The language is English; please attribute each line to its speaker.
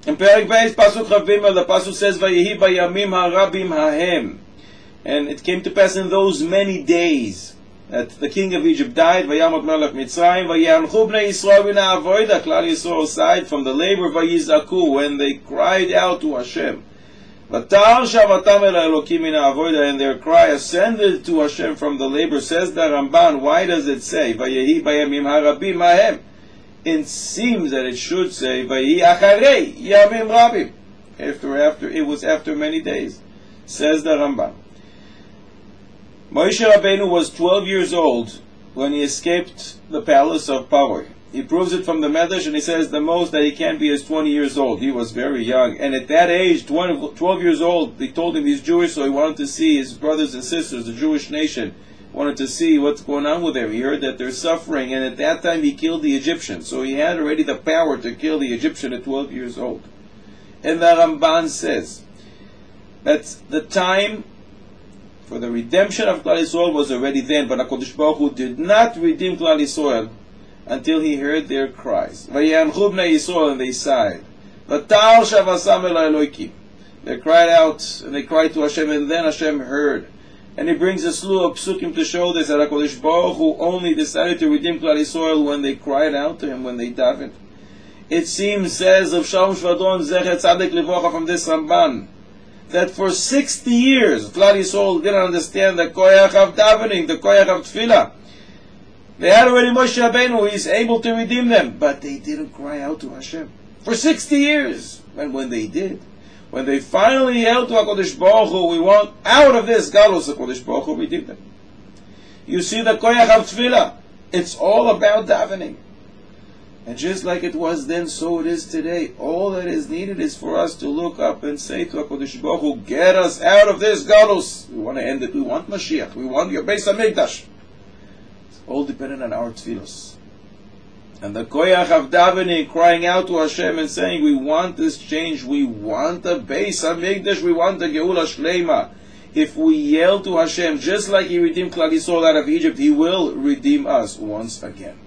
Speaker 1: In Perek Beis, Pasuk Chavim, the Pasuk says, Vayehi bayamim harabim hahem. And it came to pass in those many days that the king of Egypt died, Vayamot Melech Mitzrayim, Vayanchu bnei Yisrael min ha'avoda, Klal Yisrael aside from the labor, Vayizaku, when they cried out to Hashem. Vatar shavatam el Elokim min ha'avoda, and their cry ascended to Hashem from the labor. Says the Ramban, why does it say, Vayehi bayamim harabim hahem? It seems that it should say, Vayehi acharei yamim rabim. After, it was after many days. Says the Ramban. Moshe Rabbeinu was 12 years old when he escaped the palace of Paro. He proves it from the Medrash, and he says the most that he can be is 20 years old. He was very young. And at that age, 12 years old, they told him he's Jewish, so he wanted to see his brothers and sisters, the Jewish nation, wanted to see what's going on with them. He heard that they're suffering, and at that time he killed the Egyptian. So he had already the power to kill the Egyptian at 12 years old. And the Ramban says that the time for the redemption of Klal Yisrael was already then, but HaKadosh Baruch Hu did not redeem Klal Yisrael until he heard their cries. Vayanchu bnei Yisrael, and they sighed. Vatar shavasam el Elokim. They cried out, and they cried to Hashem, and then Hashem heard. And he brings a slew of psukim to show this, that HaKadosh Baruch Hu only decided to redeem Klal Yisrael when they cried out to him, when they davened. It seems, says of Shalom Shvadon, Zecher Tzaddik Livrocha, from this Ramban, that for 60 years, Klal Yisrael didn't understand the koyach of davening, the koyach of tefillah. They had already Moshe Rabbeinu, he's able to redeem them, but they didn't cry out to Hashem. For 60 years. And when they did, when they finally held to HaKadosh Baruch Hu, we want out of this galus, HaKadosh Baruch Hu redeemed them. You see the koyach of tefillah, it's all about davening. And just like it was then, so it is today. All that is needed is for us to look up and say to HaKadosh Baruch Hu, get us out of this galus. We want to end it. We want Mashiach. We want your Beis HaMikdash. It's all dependent on our tefillos. And the koyach of davening, crying out to Hashem and saying, we want this change. We want the Beis HaMikdash. We want the Geula Shleima. If we yell to Hashem, just like He redeemed Klal Yisrael out of Egypt, He will redeem us once again.